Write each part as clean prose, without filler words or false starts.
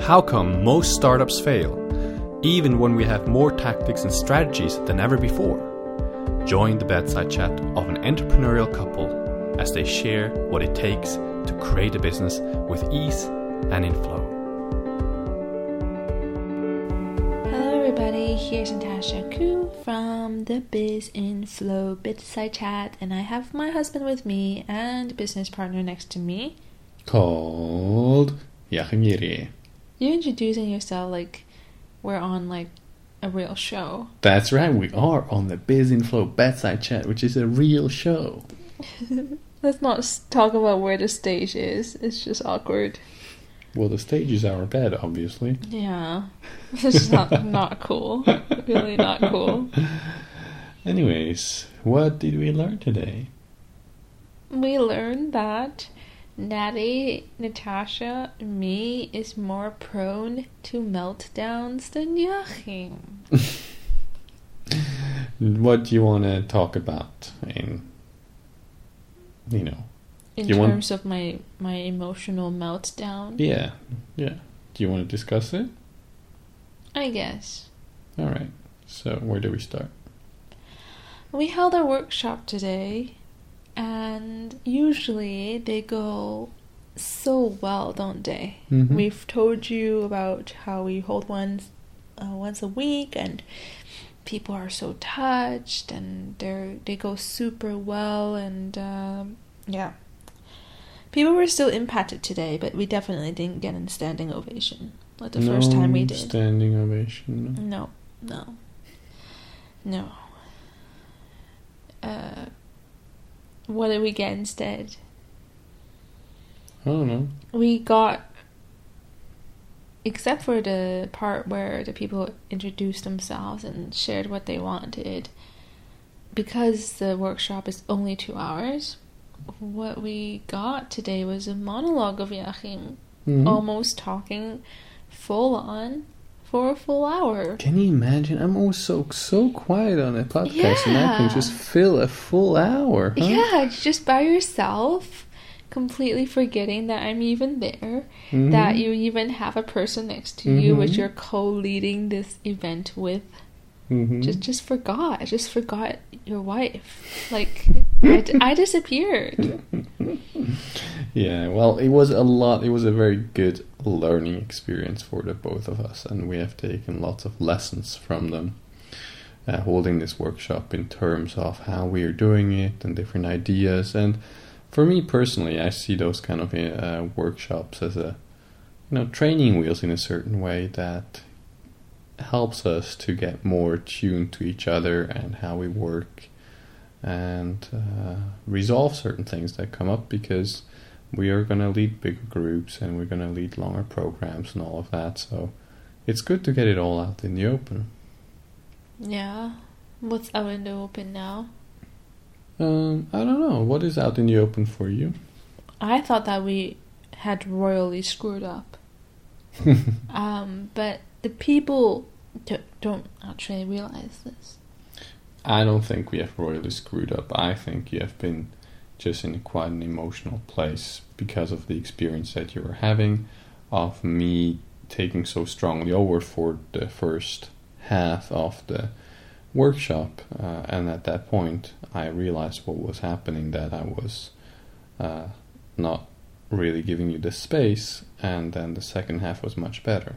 How come most startups fail, even when we have more tactics and strategies than ever before? Join the bedside chat of an entrepreneurial couple as they share what it takes to create a business with ease and in flow. Hello everybody, here's Natasha and Jachym from the Biz in Flow Bedside chat, and I have my husband with me and business partner next to me. Called Jachym. You're introducing yourself like we're on like a real show. That's right, we are on the Biz in Flow Bedside chat, which is a real show. Let's not talk about where the stage is. It's just awkward. Well, the stage is our bed, obviously. Yeah. It's not cool. Really not cool. Anyways, what did we learn today? We learned that Natty, Natasha, and me is more prone to meltdowns than Jachym. What do you want to talk about in terms of my emotional meltdown? Yeah. Do you want to discuss it? I guess. Alright, so where do we start? We held a workshop today, and usually they go so well, don't they? Mm-hmm. We've told you about how we hold ones once a week, and people are so touched, and they go super well, and yeah. People were still impacted today, but we definitely didn't get a standing ovation like the first time we did. Standing ovation. No. What did we get instead? I don't know. We got, except for the part where the people introduced themselves and shared what they wanted, because the workshop is only 2 hours, what we got today was a monologue of Jachym, almost talking full on for a full hour. Can you imagine? I'm always so quiet on a podcast, and I can just fill a full hour. Huh? Yeah, just by yourself, completely forgetting that I'm even there, that you even have a person next to you which you're co-leading this event with. Just forgot your wife. Like, I disappeared. Yeah, well, it was a very good learning experience for the both of us, and we have taken lots of lessons from them, holding this workshop in terms of how we are doing it and different ideas. And for me personally, I see those kind of workshops as a training wheels in a certain way that helps us to get more tuned to each other and how we work and resolve certain things that come up, because we are going to lead bigger groups and we're going to lead longer programs and all of that. So it's good to get it all out in the open. Yeah. What's out in the open now? I don't know. What is out in the open for you? I thought that we had royally screwed up. But the people don't actually realize this. I don't think we have royally screwed up. I think you have been just in quite an emotional place because of the experience that you were having, of me taking so strongly over for the first half of the workshop. And at that point, I realized what was happening, that I was not really giving you the space, and then the second half was much better.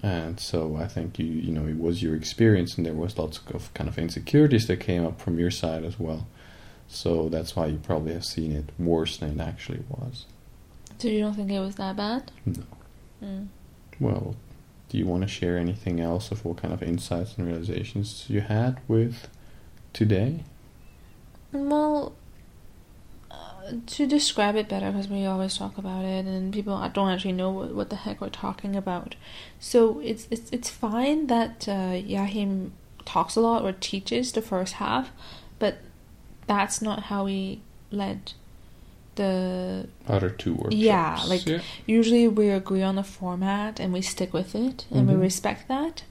And so I think it was your experience, and there was lots of kind of insecurities that came up from your side as well. So that's why you probably have seen it worse than it actually was. So you don't think it was that bad? No. Well, do you want to share anything else of what kind of insights and realizations you had with today? Well, to describe it better, because we always talk about it and people don't actually know what the heck we're talking about. So it's fine that Jachym talks a lot or teaches the first half, but that's not how we led the other two workshops. Yeah, usually we agree on the format and we stick with it, and we respect that.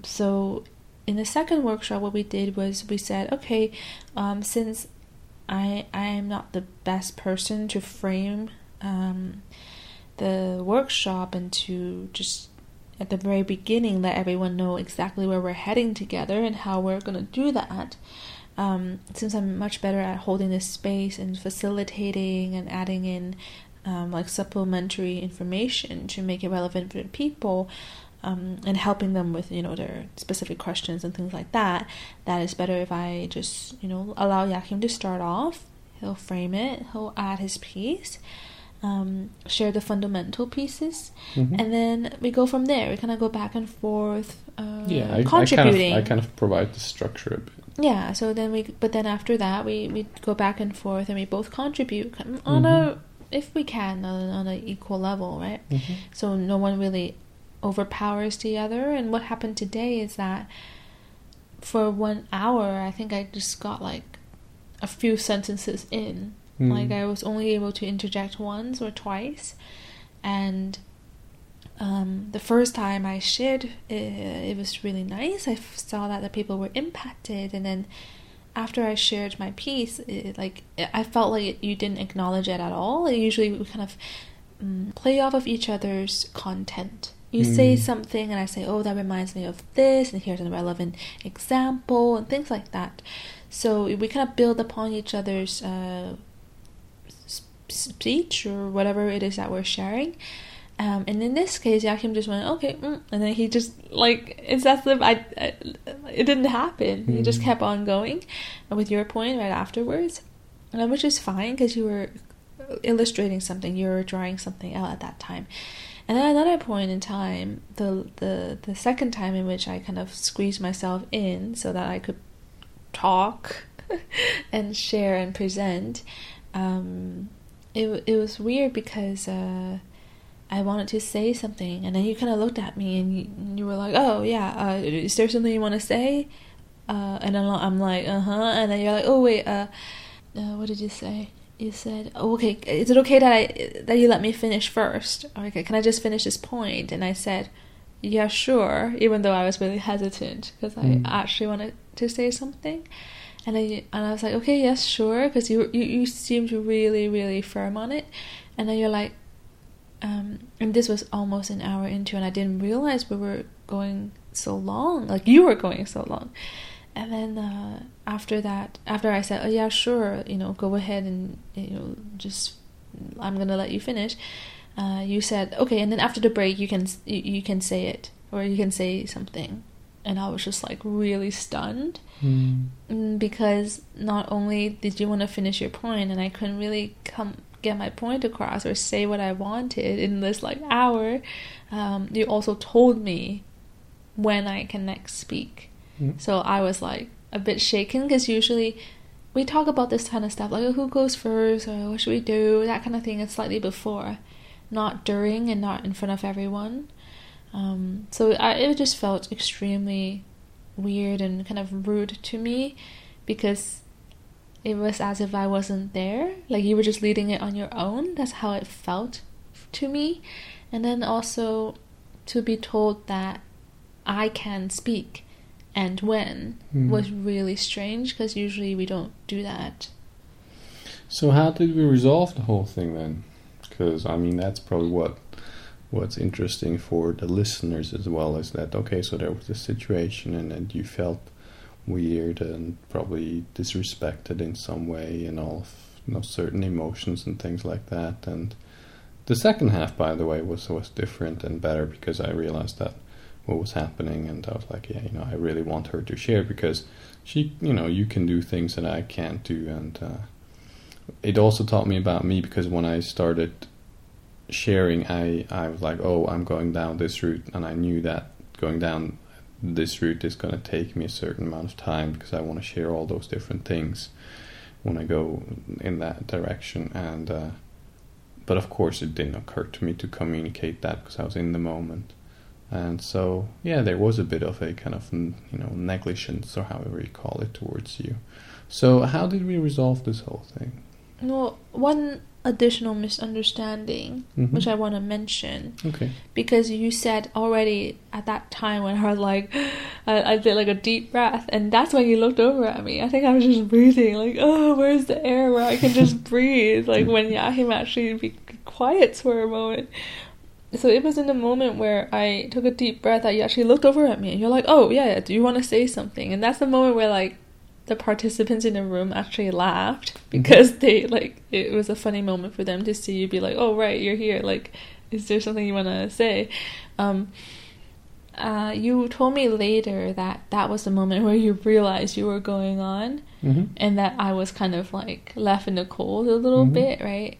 So in the second workshop, what we did was we said, okay, since I am not the best person to frame the workshop and to just at the very beginning let everyone know exactly where we're heading together and how we're going to do that. Since I'm much better at holding this space and facilitating and adding in like supplementary information to make it relevant for people, and helping them with, their specific questions and things like that, that is better if I just, allow Jachym to start off. He'll frame it, he'll add his piece, share the fundamental pieces, and then we go from there. We kind of go back and forth, contributing. I kind of provide the structure a bit. Yeah, so then after that, we go back and forth and we both contribute if we can, on an equal level, right? So no one really overpowers the other. And what happened today is that for 1 hour, I think I just got like a few sentences in. Like I was only able to interject once or twice, and the first time I shared, it was really nice. I saw that the people were impacted, and then after I shared my piece, I felt like you didn't acknowledge it at all. Usually we kind of play off of each other's content. You say something and I say, oh, that reminds me of this, and here's a relevant example, and things like that. So we kind of build upon each other's speech or whatever it is that we're sharing. And in this case, Jachym just went, okay, and then he just, it's as if it didn't happen. He just kept on going with your point right afterwards, which is fine because you were illustrating something, you were drawing something out at that time. And then another point in time, the second time in which I kind of squeezed myself in so that I could talk and share and present, it was weird because I wanted to say something, and then you kind of looked at me and you were like, oh yeah, is there something you want to say? And then I'm like, and then you're like, oh wait, what did you say? You said, oh, okay, is it okay that you let me finish first? Okay, can I just finish this point? And I said, yeah, sure, even though I was really hesitant because I actually wanted to say something. And I was like, okay, yes, sure, because you seemed really, really firm on it. And then you're like, and this was almost an hour into, and I didn't realize we were going so long, like you were going so long. And then after I said, oh yeah, sure, go ahead and just, I'm gonna let you finish, you said, okay, and then after the break you can say it, or you can say something. And I was just like really stunned, because not only did you want to finish your point, and I couldn't really get my point across or say what I wanted in this hour, you also told me when I can next speak. So I was like a bit shaken, because usually we talk about this kind of stuff, like who goes first or what should we do, that kind of thing, is slightly before, not during and not in front of everyone. So it just felt extremely weird and kind of rude to me, because it was as if I wasn't there, like you were just leading it on your own. That's how it felt to me. And then also to be told that I can speak and when was really strange, because usually we don't do that. So how did we resolve the whole thing then? Because that's probably what's interesting for the listeners as well, is that, okay, so there was a situation and then you felt weird and probably disrespected in some way, and all of certain emotions and things like that. And the second half, by the way, was different and better, because I realized that what was happening, and I was like, yeah, I really want her to share, because she, you can do things that I can't do. And it also taught me about me, because when I started sharing, I was like, oh, I'm going down this route, and I knew that going down this route is going to take me a certain amount of time, because I want to share all those different things when I go in that direction. And but of course it didn't occur to me to communicate that, because I was in the moment. And so, yeah, there was a bit of a kind of, negligence, or however you call it, towards you. So how did we resolve this whole thing? Well, one additional misunderstanding, Mhm. which I want to mention, Okay. because you said already at that time when I was like, I did like a deep breath, and that's when you looked over at me. I think I was just breathing, like, oh, where's the air where I can just breathe? Like when Jachym actually be quiet for a moment. So it was in the moment where I took a deep breath that you actually looked over at me, and you're like, oh yeah, do you want to say something? And that's the moment where like the participants in the room actually laughed, because they like, it was a funny moment for them to see you be like, oh right, you're here, like, is there something you want to say? You told me later that that was the moment where you realized you were going on, Mhm. and that I was kind of like left in the cold a little bit, right?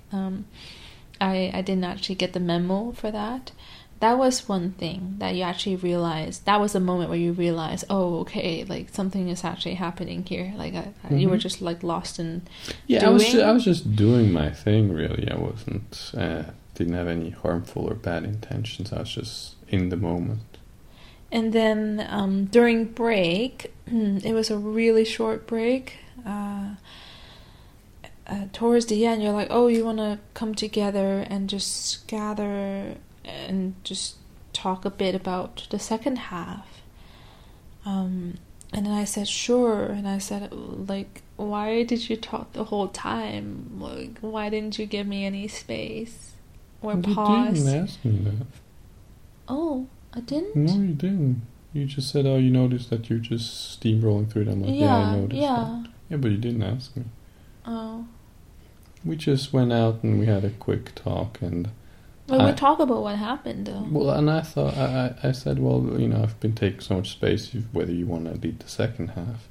I didn't actually get the memo for that. That was one thing that you actually realized. That was the moment where you realized, oh, okay, like something is actually happening here. Like you were just like lost in Yeah, doing. I was just doing my thing, really. I wasn't, didn't have any harmful or bad intentions. I was just in the moment. And then during break, it was a really short break. Towards the end, you're like, oh, you want to come together and just gather and just talk a bit about the second half. And then I said, sure. And I said, like, why did you talk the whole time? Like, why didn't you give me any space or pause? You didn't ask me that. Oh, I didn't? No, you didn't. You just said, oh, you noticed that you're just steamrolling through it. I'm like, yeah, I noticed that. Yeah, but you didn't ask me. Oh. We just went out and we had a quick talk, and Well, we talk about what happened, though. well, and I thought, I said, well, you know, I've been taking so much space, whether you want to lead the second half,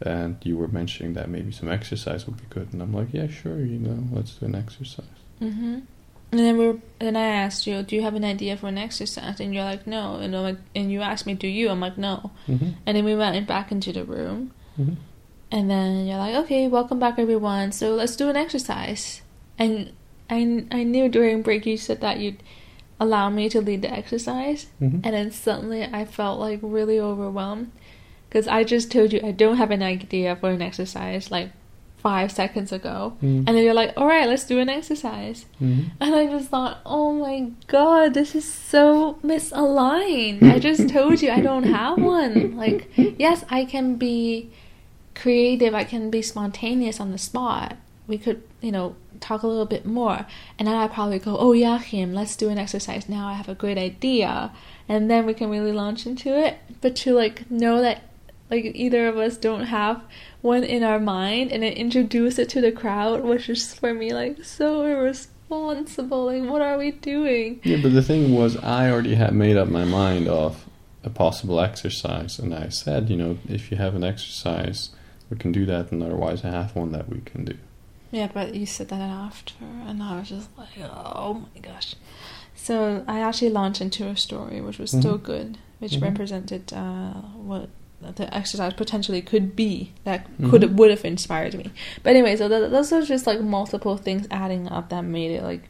and you were mentioning that maybe some exercise would be good, and I'm like, yeah, sure, you know, let's do an exercise. Mm-hmm. And then I asked you, do you have an idea for an exercise? And you're like, no. And I'm like, and you asked me, do you? I'm like, no. Mm-hmm. And then we went back into the room. Mm-hmm. And then you're like, okay, welcome back, everyone. So let's do an exercise. And I knew during break you said that you'd allow me to lead the exercise. Mm-hmm. And then suddenly I felt like really overwhelmed. Because I just told you I don't have an idea for an exercise like 5 seconds ago. Mm-hmm. And then you're like, all right, let's do an exercise. Mm-hmm. And I just thought, oh my god, this is so misaligned. I just told you I don't have one. Like, yes, I can be creative, I can be spontaneous on the spot. We could, you know, talk a little bit more. And then I'd probably go, oh, Jachym, let's do an exercise now. I have a great idea. And then we can really launch into it. But to, like, know that, like, either of us don't have one in our mind and then introduce it to the crowd was just, for me, like, so irresponsible. Like, what are we doing? Yeah, but the thing was, I already had made up my mind of a possible exercise, and I said, you know, if you have an exercise, we can do that, and otherwise I have one that we can do. Yeah, but you said that after, and I was just like, oh my gosh. So I actually launched into a story, which was still good, which represented what the exercise potentially could be, that would have inspired me. But anyway, so those are just like multiple things adding up that made it like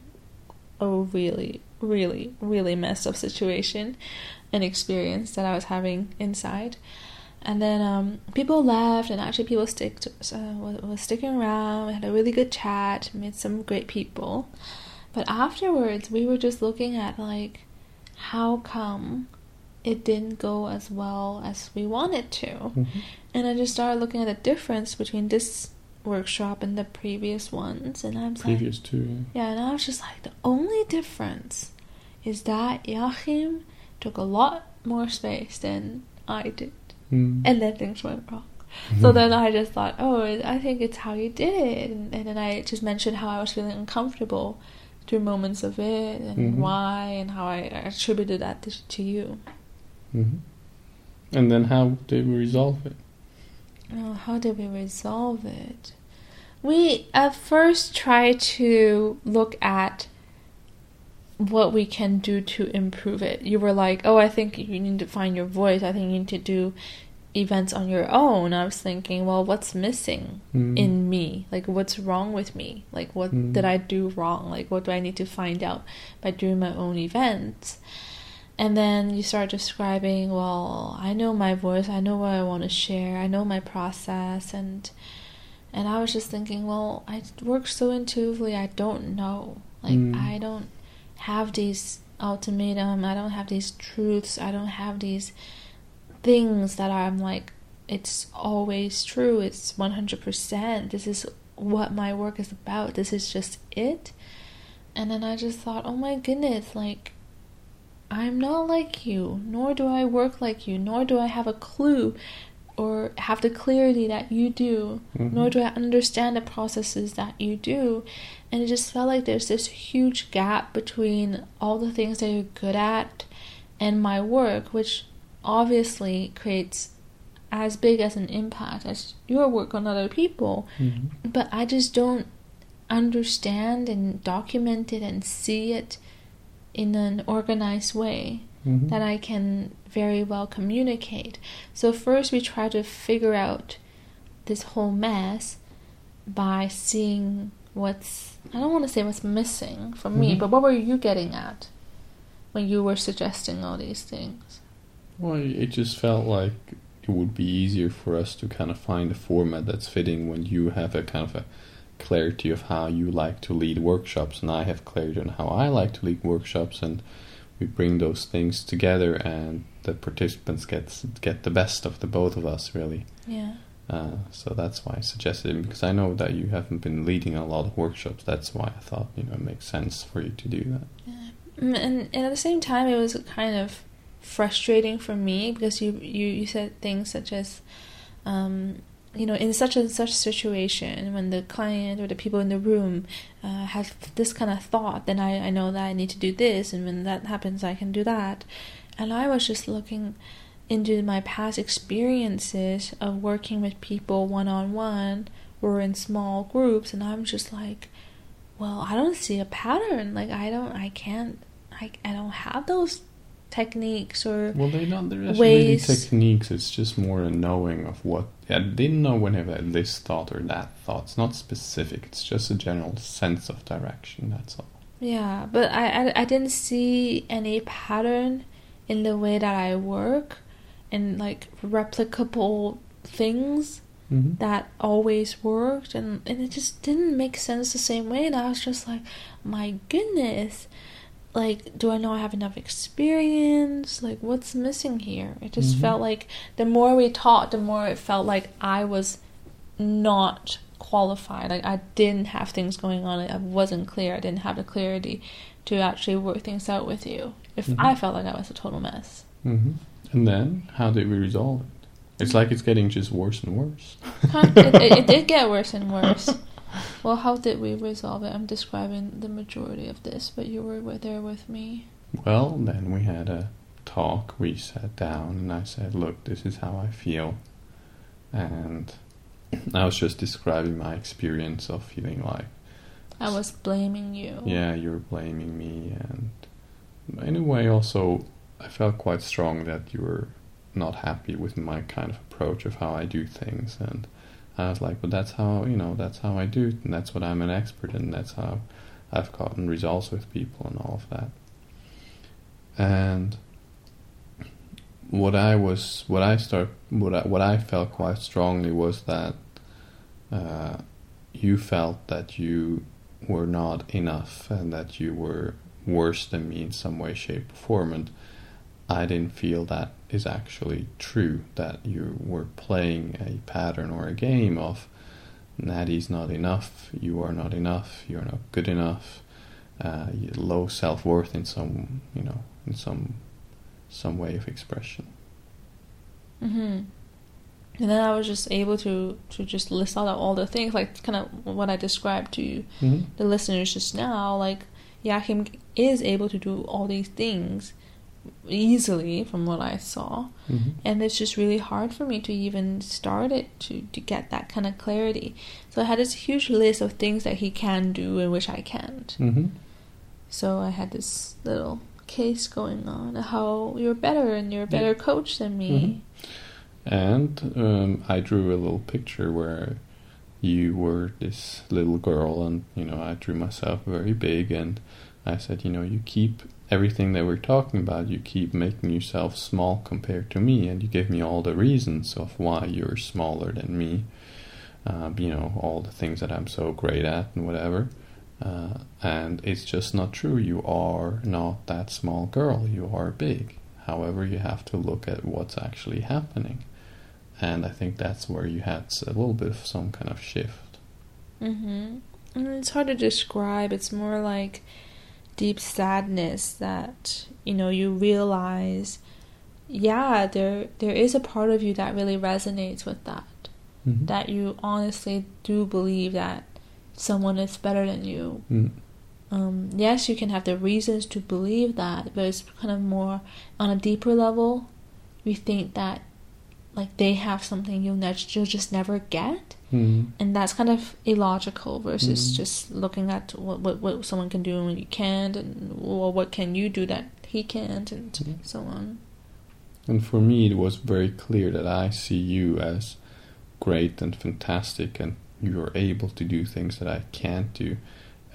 a really, really, really messed up situation and experience that I was having inside. And then people left, and actually people was sticking around. We had a really good chat, met some great people. But afterwards, we were just looking at, like, how come it didn't go as well as we wanted to. Mm-hmm. And I just started looking at the difference between this workshop and the previous ones. And I'm previous two, yeah, and I was just like, the only difference is that Jachym took a lot more space than I did. And then things went wrong. So then I just thought, oh, I think it's how you did it. And then I just mentioned how I was feeling uncomfortable through moments of it, and why, and how I attributed that to you. And then how did we resolve it? Oh, how did we resolve it? We at first tried to look at what we can do to improve it. You were like, oh, I think you need to find your voice. I think you need to do events on your own. I was thinking, well, what's missing in me? Like, what's wrong with me? Like, what did I do wrong? Like, what do I need to find out by doing my own events? And then you start describing, well, I know my voice. I know what I want to share. I know my process. And And I was just thinking, well, I work so intuitively, I don't know. Like, I don't have these ultimatum, I don't have these truths, I don't have these things that I'm like, it's always true, it's 100%, this is what my work is about, this is just it. And then I just thought, oh my goodness, like, I'm not like you, nor do I work like you, nor do I have a clue or have the clarity that you do, nor do I understand the processes that you do. And it just felt like there's this huge gap between all the things that you're good at and my work, which obviously creates as big as an impact as your work on other people. But I just don't understand and document it and see it in an organized way that I can very well communicate. So first we try to figure out this whole mess by seeing what's, I don't want to say what's missing from me, but what were you getting at when you were suggesting all these things? Well, it just felt like it would be easier for us to kind of find a format that's fitting when you have a kind of a clarity of how you like to lead workshops, and I have clarity on how I like to lead workshops, and we bring those things together, and the participants get the best of the both of us, really. Yeah. So that's why I suggested it, because I know that you haven't been leading a lot of workshops. That's why I thought, it makes sense for you to do that. Yeah. And at the same time, it was kind of frustrating for me, because you said things such as, in such and such situation, when the client or the people in the room have this kind of thought, then I know that I need to do this, and when that happens, I can do that. And I was just looking into my past experiences of working with people one-on-one or in small groups, and I'm just like, well, I don't see a pattern. Like, I don't have those techniques or well, they're not ways. Really techniques. It's just more a knowing of what. I didn't know whenever this thought or that thought. It's not specific. It's just a general sense of direction. That's all. Yeah, but I didn't see any pattern in the way that I work, and like replicable things that always worked, and it just didn't make sense the same way. And I was just like, my goodness. Like, do I not have enough experience? Like, what's missing here? It just felt like the more we taught, the more it felt like I was not qualified. Like, I didn't have things going on. I wasn't clear. I didn't have the clarity to actually work things out with you. If I felt like I was a total mess. And then, how did we resolve it? It's like it's getting just worse and worse. It did get worse and worse. Well, how did we resolve it? I'm describing the majority of this, but you were there with me. Well, then we had a talk. We sat down, and I said, look, this is how I feel. And I was just describing my experience of feeling like... I was blaming you. Yeah, you were blaming me. And in a way, also, I felt quite strong that you were not happy with my kind of approach of how I do things. And I was like, but that's how I do it, and that's what I'm an expert in, that's how I've gotten results with people and all of that. And what I felt quite strongly was that you felt that you were not enough, and that you were worse than me in some way, shape, or form. And I didn't feel that is actually true, that you were playing a pattern or a game of Natty's not enough, you are not enough, you're not good enough, low self-worth in some way of expression. And then I was just able to just list out all the things, like kind of what I described to you, the listeners just now. Like, Jachym is able to do all these things easily from what I saw, and it's just really hard for me to even start it to get that kind of clarity. So I had this huge list of things that he can do and which I can't. So I had this little case going on, how you're better and you're a better coach than me. And I drew a little picture where you were this little girl, and I drew myself very big, and I said, you keep everything that we're talking about, you keep making yourself small compared to me, and you give me all the reasons of why you're smaller than me. all the things that I'm so great at and whatever. And it's just not true. You are not that small girl. You are big. However, you have to look at what's actually happening. And I think that's where you had a little bit of some kind of shift. And it's hard to describe. It's more like deep sadness that, you realize, there is a part of you that really resonates with that. That you honestly do believe that someone is better than you. Yes, you can have the reasons to believe that, but it's kind of more on a deeper level. You think that like they have something you'll just never get, and that's kind of illogical versus just looking at what someone can do and you can't, and what can you do that he can't, and so on. And for me, it was very clear that I see you as great and fantastic, and you're able to do things that I can't do,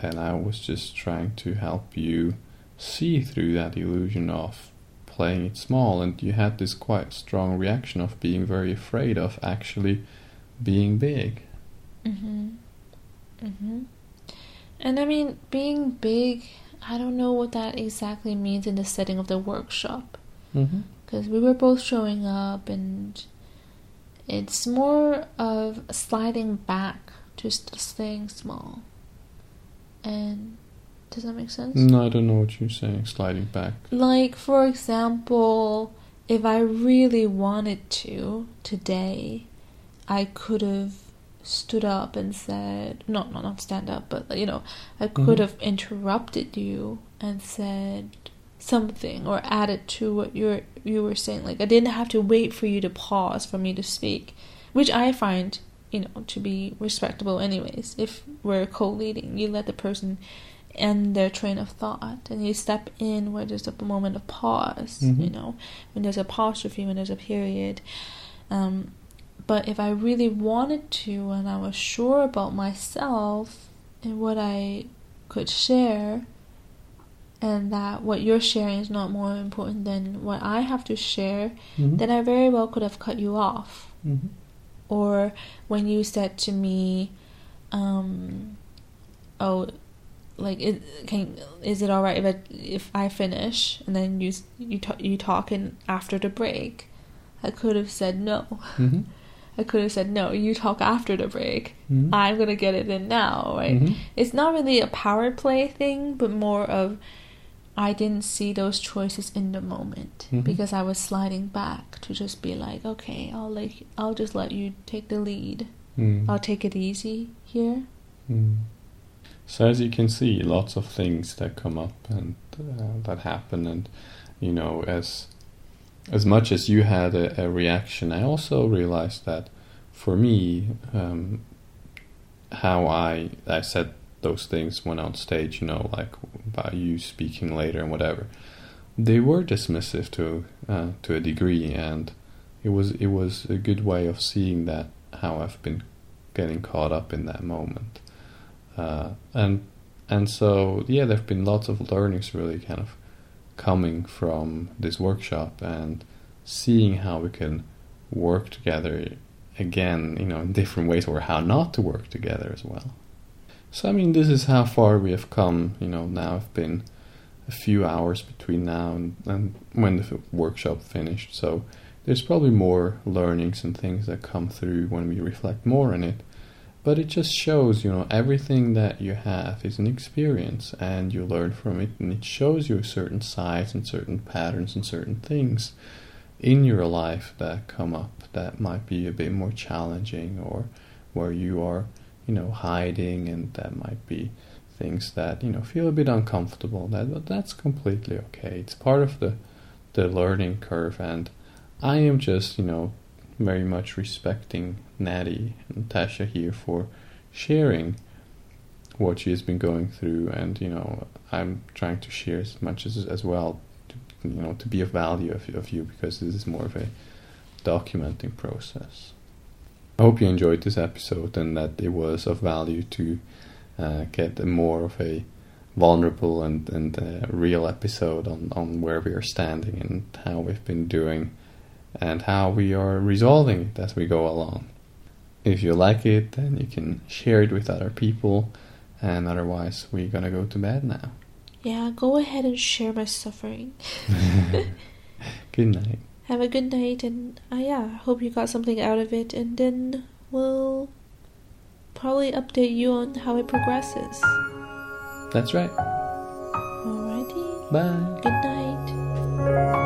and I was just trying to help you see through that illusion of playing it small. And you had this quite strong reaction of being very afraid of actually being big. And I mean, being big, I don't know what that exactly means in the setting of the workshop, because we were both showing up, and it's more of sliding back to staying small. And does that make sense? No, I don't know what you're saying, sliding back. Like, for example, if I really wanted to today, I could have stood up and said, not stand up, but I could have interrupted you and said something or added to what you were saying. Like, I didn't have to wait for you to pause for me to speak, which I find to be respectable anyways. If we're co-leading, you let the person end their train of thought, and you step in where there's a moment of pause, when there's apostrophe, when there's a period. But if I really wanted to, and I was sure about myself and what I could share, and that what you're sharing is not more important than what I have to share, then I very well could have cut you off. Or when you said to me, is it alright if I finish and then you talk in after the break? I could have said no. I could have said no, you talk after the break. I'm gonna get it in now, right? It's not really a power play thing, but more of I didn't see those choices in the moment because I was sliding back to just be like, okay, I'll just let you take the lead. I'll take it easy here. So as you can see, lots of things that come up and that happen, and as much as you had a reaction, I also realized that for me, how I said those things when on stage, like about you speaking later and whatever, they were dismissive to a degree, and it was a good way of seeing that how I've been getting caught up in that moment, and so there've been lots of learnings really kind of coming from this workshop, and seeing how we can work together again, in different ways, or how not to work together as well. So, I mean, this is how far we have come. Now it's been a few hours between now and when the workshop finished. So there's probably more learnings and things that come through when we reflect more on it. But it just shows, everything that you have is an experience, and you learn from it, and it shows you certain sides and certain patterns and certain things in your life that come up that might be a bit more challenging, or where you are hiding, and that might be things that feel a bit uncomfortable. But that's completely okay. It's part of the learning curve, and I am just very much respecting Natty and Natasha here for sharing what she has been going through, and I'm trying to share as much as well to be of value of you, because this is more of a documenting process. I hope you enjoyed this episode, and that it was of value to get more of a vulnerable and real episode on where we are standing and how we've been doing and how we are resolving it as we go along. if you like it, then you can share it with other people. And otherwise, we're gonna go to bed now. Yeah, go ahead and share my suffering. Good night. Have a good night, and yeah, I hope you got something out of it, and then we'll probably update you on how it progresses. That's right. Alrighty. Bye. Good night.